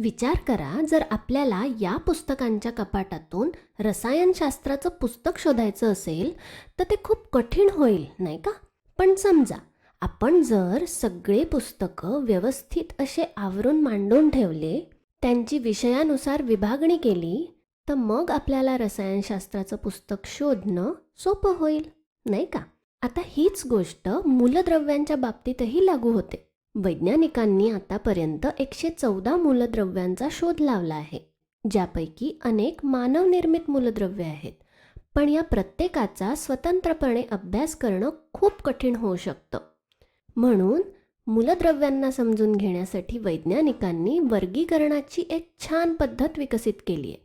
विचार करा, जर आपल्याला या पुस्तकांच्या कपाटातून रसायनशास्त्राचं पुस्तक शोधायचं असेल तर ते खूप कठीण होईल, नाही का? पण समजा आपण जर सगळे पुस्तकं व्यवस्थित असे आवरून मांडून ठेवले, त्यांची विषयानुसार विभागणी केली, तर मग आपल्याला रसायनशास्त्राचं पुस्तक शोधणं सोपं होईल, नाही का? आता हीच गोष्ट मूलद्रव्यांच्या बाबतीतही लागू होते. वैज्ञानिकांनी आतापर्यंत 114 मूलद्रव्यांचा शोध लावला आहे, ज्यापैकी अनेक मानवनिर्मित मूलद्रव्ये आहेत. पण या प्रत्येकाचा स्वतंत्रपणे अभ्यास करणं खूप कठीण होऊ शकतं. म्हणून मूलद्रव्यांना समजून घेण्यासाठी वैज्ञानिकांनी वर्गीकरणाची एक छान पद्धत विकसित केली आहे.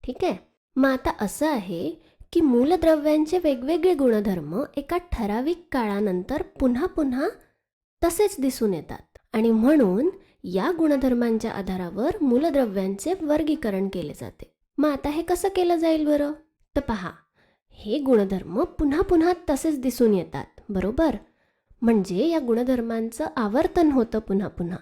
ठीक आहे, मग आता असं आहे की मूलद्रव्यांचे वेगवेगळे गुणधर्म एका ठराविक काळानंतर पुन्हा पुन्हा तसेच दिसून येतात आणि म्हणून या गुणधर्मांच्या आधारावर मूलद्रव्यांचे वर्गीकरण केले जाते. मग आता हे कसं केलं जाईल बरं? तर पहा, हे गुणधर्म पुन्हा पुन्हा तसेच दिसून येतात, बरोबर? म्हणजे या गुणधर्मांचं आवर्तन होतं पुन्हा पुन्हा,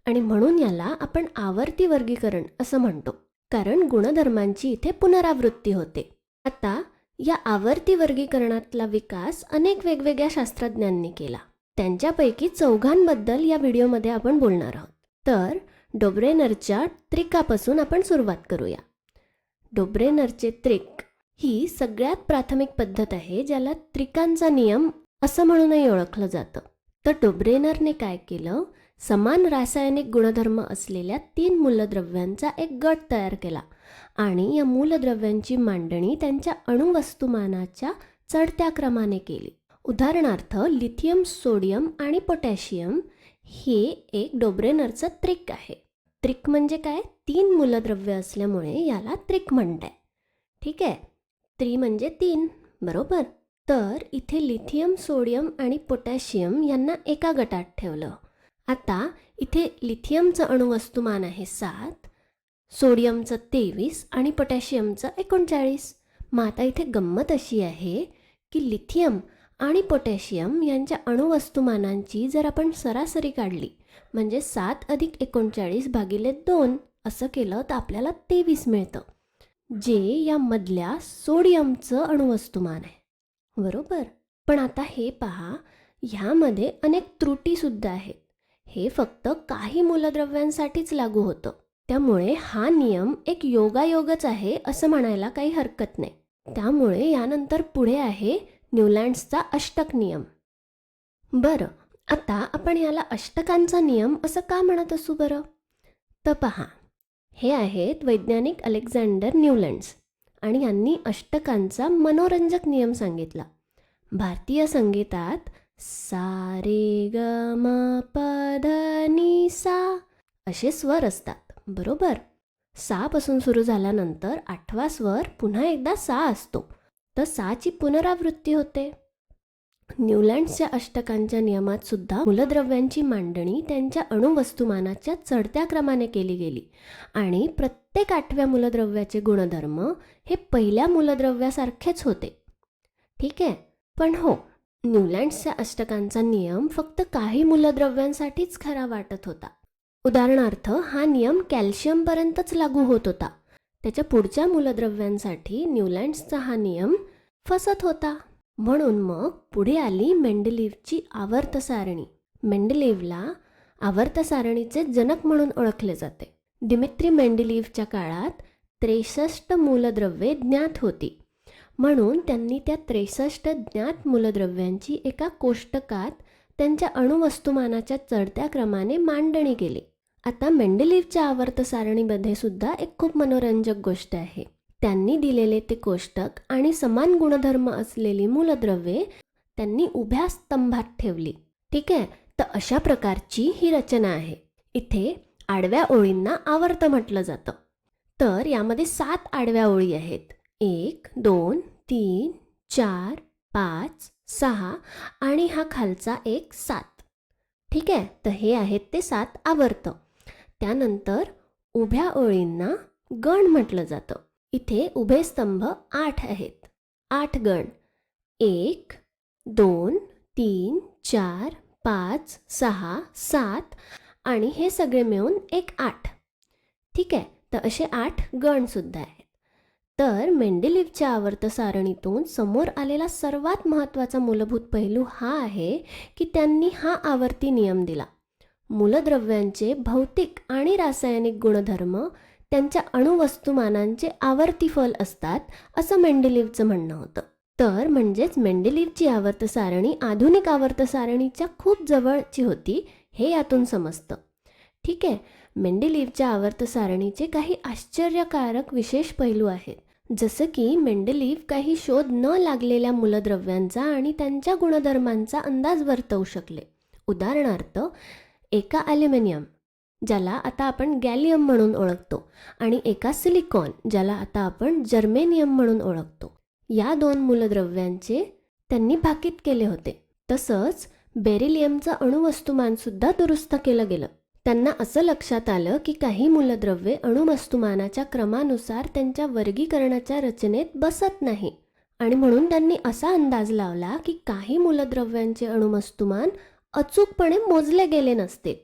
आणि म्हणून याला आपण आवर्ती वर्गीकरण असं म्हणतो, कारण गुणधर्मांची इथे पुनरावृत्ती होते. आता या आवर्ती वर्गीकरणातला विकास अनेक वेगवेगळ्या शास्त्रज्ञांनी केला. त्यांच्यापैकी चौघांबद्दल या व्हिडिओमध्ये आपण बोलणार आहोत. तर डोब्रेनरच्या त्रिकापासून आपण सुरुवात करूया. डोब्रेनरचे त्रिक ही सगळ्यात प्राथमिक पद्धत आहे, ज्याला त्रिकांचा नियम असं म्हणूनही ओळखलं जातं. तर डोब्रेनरने काय केलं, समान रासायनिक गुणधर्म असलेल्या 3 मूलद्रव्यांचा एक गट तयार केला आणि या मूलद्रव्यांची मांडणी त्यांच्या अणुवस्तुमानाच्या चढत्या क्रमाने केली. उदाहरणार्थ लिथियम, सोडियम आणि पोटॅशियम हे एक डोब्रेनरचं त्रिक आहे. त्रिक म्हणजे काय? 3 मूलद्रव्य असल्यामुळे याला त्रिक म्हणतात. ठीक आहे, त्रि म्हणजे 3, बरोबर? तर इथे लिथियम, सोडियम आणि पोटॅशियम यांना एका गटात ठेवलं. आता इथे लिथियमचं अणुवस्तुमान आहे 7, सोडियमचं 23 आणि पोटॅशियमचं 39. मग आता इथे गंमत अशी आहे की लिथियम आणि पोटॅशियम यांच्या अणुवस्तुमानांची जर आपण सरासरी काढली, म्हणजे 7 अधिक 39 भागिले 2 असं केलं तर आपल्याला 23 मिळतं, जे यामधल्या सोडियमचं अणुवस्तुमान आहे, बरोबर? पण आता हे पहा, ह्यामध्ये अनेक त्रुटीसुद्धा आहेत. हे फक्त काही मूलद्रव्यांसाठीच लागू होतं, त्यामुळे हा नियम एक योगायोगच आहे असं म्हणायला काही हरकत नाही. त्यामुळे यानंतर पुढे आहे न्यूलँड्सचा अष्टक नियम. बरं, आता आपण याला अष्टकांचा नियम असं का म्हणत असू बरं? तर पहा, हे आहेत वैज्ञानिक अलेक्झांडर न्यूलँड्स, आणि यांनी अष्टकांचा मनोरंजक नियम सांगितला. भारतीय संगीतात सा रे ग म प ध नि सा असे स्वर असतात, बरोबर? सा पासून सुरू झाल्यानंतर 8वा स्वर पुन्हा एकदा सा असतो, तर साची पुनरावृत्ती होते. न्यूलँड्सच्या अष्टकांच्या नियमात सुद्धा मूलद्रव्यांची मांडणी त्यांच्या अणुवस्तुमानाच्या चढत्या क्रमाने केली गेली आणि प्रत्येक 8व्या मूलद्रव्याचे गुणधर्म हे पहिल्या मूलद्रव्यासारखेच होते. ठीक आहे, पण हो, न्यूलँड्सच्या अष्टकांचा नियम फक्त काही मूलद्रव्यांसाठीच खरा वाटत होता. उदाहरणार्थ हा नियम कॅल्शियमपर्यंतच लागू होत होता. त्याच्या पुढच्या मूलद्रव्यांसाठी न्यूलँड्सचा हा नियम फसत होता. म्हणून मग पुढे आली मेंडेलीव्हची आवर्त सारणी. मेंडेलीव्हला आवर्त सारणीचे जनक म्हणून ओळखले जाते. दिमित्री मेंडेलीव्हच्या काळात 63 मूलद्रव्ये ज्ञात होती, म्हणून त्यांनी त्या 63 ज्ञात मूलद्रव्यांची एका कोष्टकात त्यांच्या अणुवस्तुमानाच्या चढत्या क्रमाने मांडणी केली. आता मेंडेलीव्हच्या आवर्त सारणीमध्ये सुद्धा एक खूप मनोरंजक गोष्ट आहे. त्यांनी दिलेले ते कोष्टक आणि समान गुणधर्म असलेली मूलद्रव्ये त्यांनी उभ्या स्तंभात ठेवली. ठीक आहे, तर अशा प्रकारची ही रचना आहे. इथे आडव्या ओळींना आवर्त म्हटलं जातं. तर यामध्ये 7 आडव्या ओळी आहेत, 1, 2, 3, 4, 5, 6 आणि हा खालचा एक 7. ठीक आहे, तर हे आहेत ते 7 आवर्त. त्यानंतर उभ्या ओळींना गण म्हटलं जातं. इथे उभे स्तंभ 8 आहेत, 8 गण, 1, 2, 3, 4, 5, 6, 7 आणि हे सगळे मिळून एक 8. ठीक आहे, तर असे 8 गणसुद्धा आहेत. तर मेंडेलिव्हच्या आवर्त सारणीतून समोर आलेला सर्वात महत्त्वाचा मूलभूत पैलू हा आहे की त्यांनी हा आवर्ती नियम दिला. मूलद्रव्यांचे भौतिक आणि रासायनिक गुणधर्म त्यांच्या अणुवस्तुमानांचे आवर्ती फल असतात, असं मेंडेलिव्हचं म्हणणं होतं. तर म्हणजेच मेंडेलिव्हची आवर्त सारणी आधुनिक आवर्त सारणीच्या खूप जवळची होती, हे यातून समजतं. ठीक आहे, मेंडेलिव्हच्या आवर्त सारणीचे काही आश्चर्यकारक विशेष पैलू आहेत. जसं की मेंडेलिव्ह काही शोध न लागलेल्या मूलद्रव्यांचा आणि त्यांच्या गुणधर्मांचा अंदाज वर्तवू शकले. उदाहरणार्थ, एका ॲल्युमिनियम, ज्याला आता आपण गॅलियम म्हणून ओळखतो, आणि एका सिलिकॉन, ज्याला आता आपण जर्मेनियम म्हणून ओळखतो, या 2 मूलद्रव्यांचे त्यांनी भाकीत केले होते. तसंच बेरिलियमचं अणुवस्तुमानसुद्धा दुरुस्त केलं गेलं. त्यांना असं लक्षात आलं की काही मूलद्रव्ये अणुवस्तुमानाच्या क्रमानुसार त्यांच्या वर्गीकरणाच्या रचनेत बसत नाही, आणि म्हणून त्यांनी असा अंदाज लावला की काही मूलद्रव्यांचे अणुवस्तुमान अचूकपणे मोजले गेले नसते,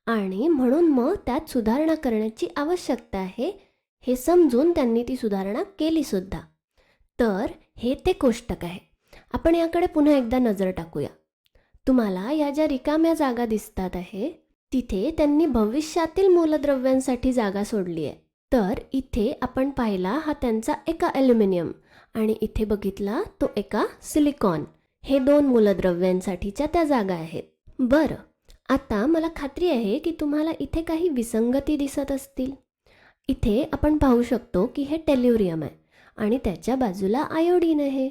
आणि म्हणून मग त्यात सुधारणा करण्याची आवश्यकता आहे, हे समजून त्यांनी ती सुधारणा केलीसुद्धा. तर हे ते कोष्टक आहे. आपण याकडे पुन्हा एकदा नजर टाकूया. तुम्हाला या ज्या रिकाम्या जागा दिसतात आहे, तिथे त्यांनी भविष्यातील मूलद्रव्यांसाठी जागा सोडली आहे. तर इथे आपण पाहिला हा त्यांचा एका ॲल्युमिनियम, आणि इथे बघितला तो एका सिलिकॉन. हे 2 मूलद्रव्यांसाठीच्या त्या जागा आहेत. बरं, आता मला खात्री आहे की तुम्हाला इथे काही विसंगती दिसत असतील. इथे आपण पाहू शकतो की हे टेल्युरियम आहे आणि त्याच्या बाजूला आयोडीन आहे.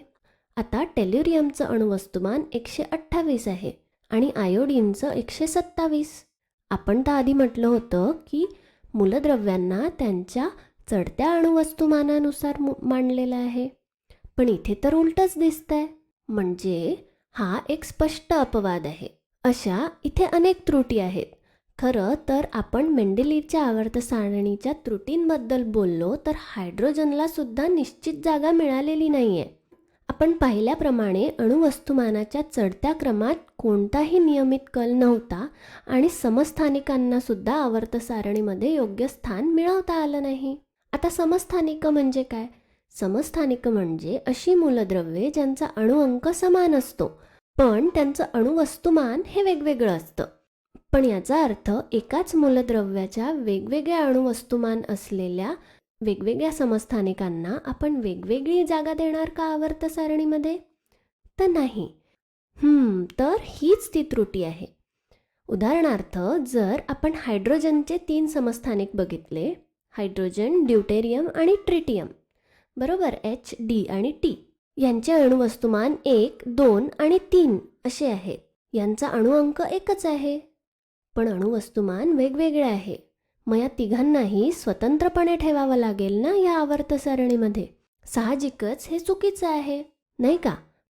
आता टेल्युरियमचं अणुवस्तुमान 128 आहे आणि आयोडीनचं 127. आपण तर आधी म्हटलं होतं की मूलद्रव्यांना त्यांच्या चढत्या अणुवस्तुमानानुसार मांडलेलं आहे, पण इथे तर उलटंच दिसतंय. म्हणजे हा एक स्पष्ट अपवाद आहे. अशा इथे अनेक त्रुटी आहेत. खरं तर आपण मेंडेलिव्हच्या आवर्त सारणीच्या त्रुटींबद्दल बोललो तर हायड्रोजनला सुद्धा निश्चित जागा मिळालेली नाही आहे. आपण पाहिल्याप्रमाणे अणुवस्तुमानाच्या चढत्या क्रमात कोणताही नियमित कल नव्हता आणि समस्थानिकांना सुद्धा आवर्त सारणीमध्ये योग्य स्थान मिळवता आलं नाही. आता समस्थानिक म्हणजे काय? समस्थानिक म्हणजे अशी मूलद्रव्ये ज्यांचा अणुअंक समान असतो, पण त्यांचं अणुवस्तुमान हे वेगवेगळं असतं. पण याचा अर्थ एकाच मूलद्रव्याच्या वेगवेगळ्या अणुवस्तुमान असलेल्या वेगवेगळ्या समस्थानिकांना आपण वेगवेगळी जागा देणार का आवर्त सारणीमध्ये? तर नाही. तर हीच ती त्रुटी आहे. उदाहरणार्थ, जर आपण हायड्रोजनचे 3 समस्थानिक बघितले, हायड्रोजन, ड्यूटेरियम आणि ट्रिटियम, बरोबर, H, D आणि T, यांचे अणुवस्तुमान 1, 2 आणि 3 असे आहेत. यांचा अणुअंक एकच आहे, पण अणुवस्तुमान वेगवेगळे आहे. मग या तिघांनाही स्वतंत्रपणे ठेवावं लागेल ना या आवर्त सारणीमध्ये. साहजिकच हे चुकीचं आहे, नाही का?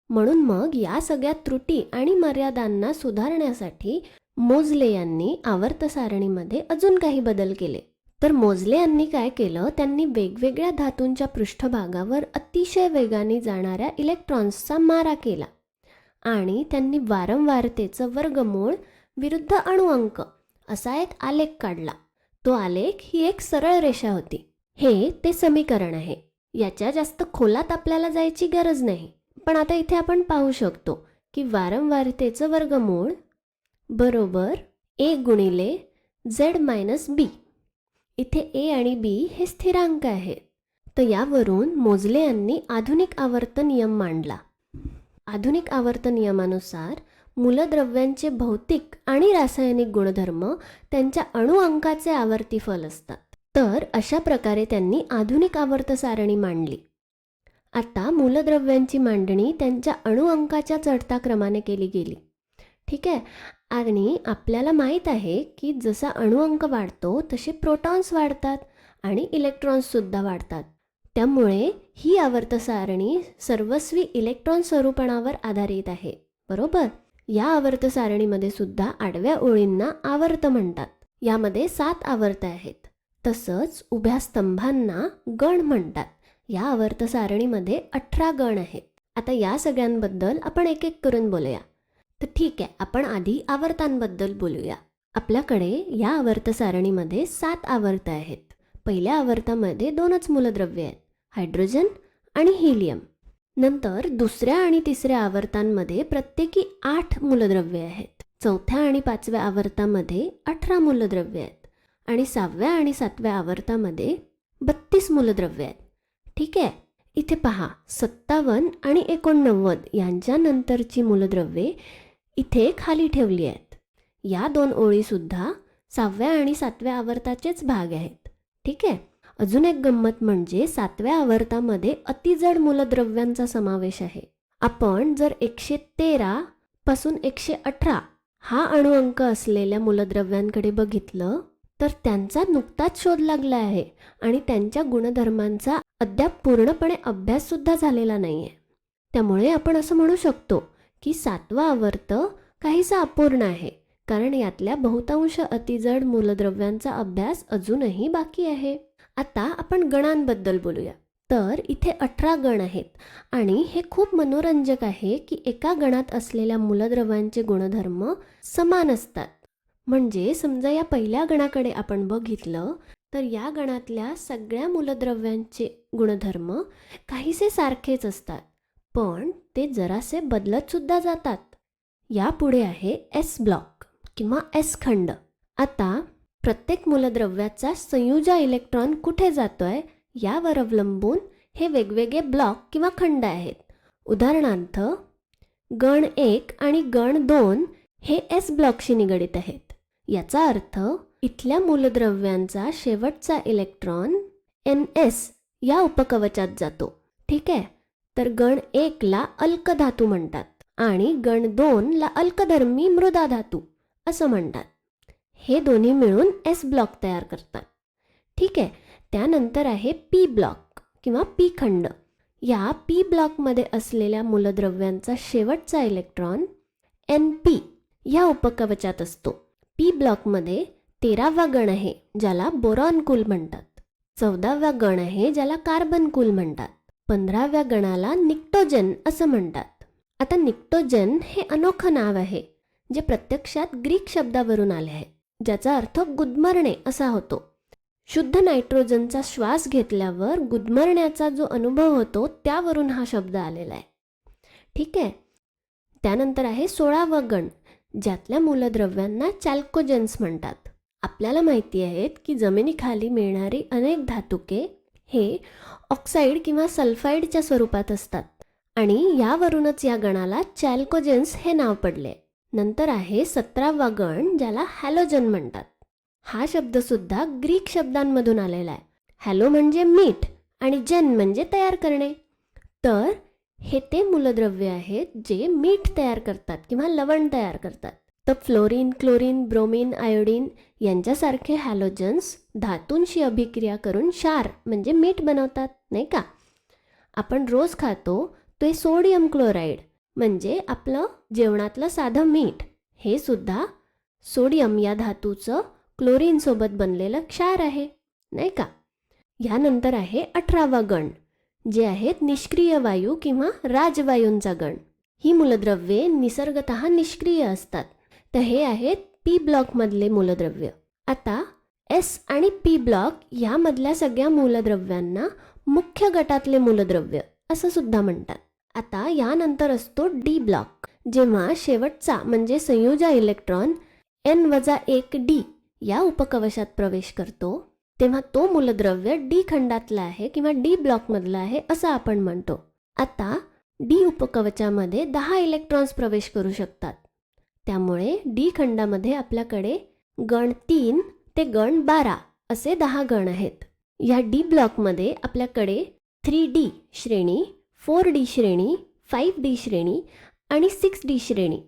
म्हणून मग या सगळ्या त्रुटी आणि मर्यादांना सुधारण्यासाठी मोझले यांनी आवर्त सारणीमध्ये अजून काही बदल केले. तर मोझले यांनी काय केलं, त्यांनी वेगवेगळ्या धातूंच्या पृष्ठभागावर अतिशय वेगाने जाणाऱ्या इलेक्ट्रॉन्सचा मारा केला आणि त्यांनी वारंवारतेचं वर्गमूळ विरुद्ध अणुअंक असा एक आलेख काढला. तो आलेख ही एक सरळ रेषा होती. हे ते समीकरण आहे. याच्या जास्त खोलात आपल्याला जायची गरज नाही, पण आता इथे आपण पाहू शकतो की वारंवारतेचं वर्गमूळ बरोबर A गुणिले Z-B. इथे A आणि B हे स्थिरांक आहेत. तर यावरून मोझले यांनी आधुनिक आवर्त नियम मांडला. आधुनिक आवर्त नियमानुसार मूलद्रव्यांचे भौतिक आणि रासायनिक गुणधर्म त्यांच्या अणुअंकाचे आवर्ती फल असतात. तर अशा प्रकारे त्यांनी आधुनिक आवर्त सारणी मांडली. आता मूलद्रव्यांची मांडणी त्यांच्या अणुअंकाच्या चढत्या क्रमाने केली गेली. ठीक आहे, आणि आपल्याला माहीत आहे की जसा अणुअंक वाढतो तसे प्रोटॉन्स वाढतात आणि इलेक्ट्रॉन्ससुद्धा वाढतात. त्यामुळे ही आवर्त सारणी सर्वस्वी इलेक्ट्रॉन स्वरूपणावर आधारित आहे, बरोबर. या आवर्त सारणीमध्ये सुद्धा आडव्या ओळींना आवर्त म्हणतात. यामध्ये 7 आवर्त आहेत. तसंच उभ्या स्तंभांना गण म्हणतात. या आवर्त सारणीमध्ये 18 गण आहेत. आता या सगळ्यांबद्दल आपण एक एक करून बोलूया. तर ठीक आहे, आपण आधी आवर्तांबद्दल बोलूया. आपल्याकडे या आवर्त सारणीमध्ये 7 आवर्त आहेत. पहिल्या आवर्तामध्ये 2च मूलद्रव्ये आहेत, हायड्रोजन आणि हिलियम. नंतर दुसऱ्या आणि तिसऱ्या आवर्तांमध्ये प्रत्येकी 8 मूलद्रव्ये आहेत. चौथ्या आणि 5व्या आवर्तामध्ये 18 मूलद्रव्ये आहेत आणि 6व्या आणि 7व्या आवर्तामध्ये 32 मूलद्रव्ये आहेत. ठीक आहे, इथे पहा 57 आणि 89 यांच्या नंतरची मूलद्रव्ये इथे खाली ठेवली आहेत. या 2 ओळीसुद्धा 6व्या आणि 7व्या आवर्ताचेच भाग आहेत. ठीक आहे. अजून एक गंमत म्हणजे 7व्या आवर्तामध्ये अतिजड मूलद्रव्यांचा समावेश आहे. आपण जर 113 पासून 118 हा अणुअंक असलेल्या मूलद्रव्यांकडे बघितलं तर त्यांचा नुकताच शोध लागला आहे आणि त्यांच्या गुणधर्मांचा अद्याप पूर्णपणे अभ्यास सुद्धा झालेला नाहीये. त्यामुळे आपण असं म्हणू शकतो की 7वा आवर्त काहीसा अपूर्ण आहे, कारण यातल्या बहुतांश अतिजड मूलद्रव्यांचा अभ्यास अजूनही बाकी आहे. आता आपण गणांबद्दल बोलूया. तर इथे 18 गण आहेत आणि हे खूप मनोरंजक आहे की एका गणात असलेल्या मूलद्रव्यांचे गुणधर्म समान असतात. म्हणजे समजा या पहिल्या गणाकडे आपण बघितलं तर या गणातल्या सगळ्या मूलद्रव्यांचे गुणधर्म काहीसे सारखेच असतात, पण ते जरासे बदलत सुद्धा जातात. यापुढे आहे एस ब्लॉक किंवा एस खंड. आता प्रत्येक मूलद्रव्याचा संयुजा इलेक्ट्रॉन कुठे जातोय यावर अवलंबून हे वेगवेगळे ब्लॉक किंवा खंड आहेत. उदाहरणार्थ गण 1 आणि गण 2 हे एस ब्लॉकशी निगडित आहेत. याचा अर्थ इथल्या मूलद्रव्यांचा शेवटचा इलेक्ट्रॉन NS या उपकवचात जातो. ठीक आहे. तर गण 1 ला अल्कधातू म्हणतात आणि गण 2 ला अल्कधर्मी मृदा धातू असं म्हणतात. हे दोन्ही मिळून एस ब्लॉक तयार करतात. ठीक आहे. त्यानंतर आहे पी ब्लॉक किंवा पी खंड. या पी ब्लॉकमध्ये असलेल्या मूलद्रव्यांचा शेवटचा इलेक्ट्रॉन NP या उपकवचात असतो. पी ब्लॉकमध्ये 13वा गण आहे ज्याला बोरॉन कुल म्हणतात. 14वा गण आहे ज्याला कार्बन कुल म्हणतात. 15व्या गणाला निक्टोजन असं म्हणतात. आता निक्टोजन हे अनोखं नाव आहे जे प्रत्यक्षात ग्रीक शब्दावरून आले आहे, ज्याचा अर्थ गुदमरणे असा होतो. शुद्ध नायट्रोजनचा श्वास घेतल्यावर गुदमरण्याचा जो अनुभव होतो त्यावरून हा शब्द आलेला आहे. ठीक आहे. त्यानंतर आहे 16वा गण ज्यातल्या मूलद्रव्यांना चॅल्कोजेन्स म्हणतात. आपल्याला माहिती आहेत की जमिनीखाली मिळणारी अनेक धातुके हे ऑक्साईड किंवा सल्फाईडच्या स्वरूपात असतात आणि यावरूनच या गणाला चॅल्कोजेन्स हे नाव पडले. नंतर आहे 17वा गण ज्याला हॅलोजन म्हणतात. हा शब्दसुद्धा ग्रीक शब्दांमधून आलेला आहे. हॅलो म्हणजे मीठ आणि जेन म्हणजे तयार करणे. तर हे ते मूलद्रव्य आहेत जे मीठ तयार करतात किंवा लवण तयार करतात. तर फ्लोरीन, क्लोरीन, ब्रोमीन, आयोडीन यांच्यासारखे हॅलोजन्स धातूंशी अभिक्रिया करून क्षार म्हणजे मीठ बनवतात, नाही का? आपण रोज खातो ते सोडियम क्लोराईड म्हणजे आपलं जेवणातलं साधं मीठ, हे सुद्धा सोडियम या धातूचं क्लोरीनसोबत बनलेलं क्षार आहे, नाही का? यानंतर आहे 18वा गण जे आहेत निष्क्रिय वायू किंवा राजवायूंचा गण. ही मूलद्रव्ये निसर्गतः निष्क्रिय असतात. तर हे आहेत पी ब्लॉकमधले मूलद्रव्य. आता एस आणि पी ब्लॉक यामधल्या सगळ्या मूलद्रव्यांना मुख्य गटातले मूलद्रव्य असं सुद्धा म्हणतात. आता यानंतर असतो डी ब्लॉक. जेव्हा शेवटचा म्हणजे संयुजा इलेक्ट्रॉन N-1D या उपकवशात प्रवेश करतो तेव्हा तो मूलद्रव्य डी खंडातला आहे किंवा डी ब्लॉकमधला आहे असं आपण म्हणतो. आता डी उपकवचामध्ये 10 इलेक्ट्रॉन्स प्रवेश करू शकतात. त्यामुळे डी खंडामध्ये आपल्याकडे गण 3 ते गण 12 असे 10 गण आहेत. या डी ब्लॉकमध्ये आपल्याकडे 3D श्रेणी, 4D श्रेणी, 5D श्रेणी आणि 6D श्रेणी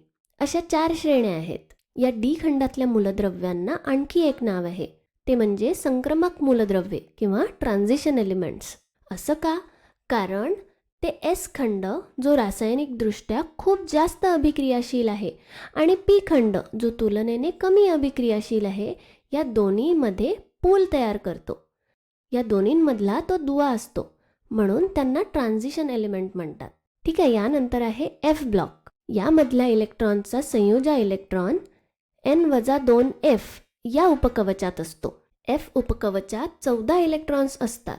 अशा 4 श्रेण्या आहेत. या डी खंडातल्या मूलद्रव्यांना आणखी एक नाव आहे, ते म्हणजे संक्रमक मूलद्रव्ये किंवा ट्रान्झिशन एलिमेंट्स. असं का? कारण ते एस खंड जो रासायनिकदृष्ट्या खूप जास्त अभिक्रियाशील आहे आणि पी खंड जो तुलनेने कमी अभिक्रियाशील आहे या दोन्हीमध्ये पूल तयार करतो. या दोन्हींमधला तो दुवा असतो, म्हणून त्यांना ट्रान्झिशन एलिमेंट म्हणतात. ठीक आहे. यानंतर आहे एफ ब्लॉक. यामधल्या इलेक्ट्रॉनचा संयुजा इलेक्ट्रॉन N-2F या उपकवचात असतो. एफ उपकवचात 14 इलेक्ट्रॉन्स असतात.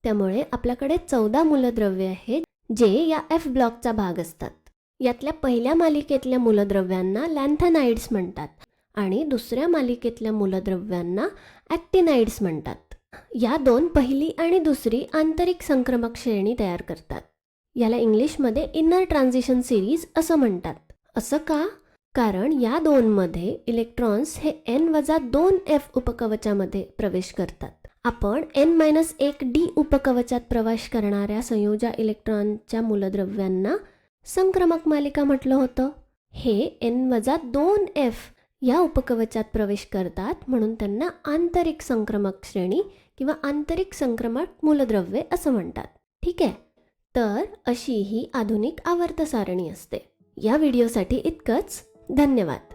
त्यामुळे आपल्याकडे 14 मूलद्रव्ये आहेत जे या एफ ब्लॉकचा भाग असतात. यातल्या पहिल्या मालिकेतल्या मूलद्रव्यांना लॅन्थेनाइड्स म्हणतात आणि दुसऱ्या मालिकेतल्या मूलद्रव्यांना ॲक्टिनाइड्स म्हणतात. या दोन पहिली आणि दुसरी आंतरिक संक्रमक श्रेणी तयार करतात. याला इंग्लिशमध्ये इनर ट्रान्झिशन सिरीज असं म्हणतात. असं का? कारण या दोनमध्ये इलेक्ट्रॉन्स हे n-2f उपकवचामध्ये प्रवेश करतात. आपण n-1d उपकवचात प्रवेश करणाऱ्या संयोजा इलेक्ट्रॉनच्या मूलद्रव्यांना संक्रमक मालिका म्हटलं होतं. हे n-2f या उपकवचात प्रवेश करतात म्हणून त्यांना आंतरिक संक्रमक श्रेणी किंवा आंतरिक संक्रमक मूलद्रव्ये असं म्हणतात. ठीक आहे. तर अशी ही आधुनिक आवर्त सारणी असते. या व्हिडिओसाठी इतकंच. धन्यवाद.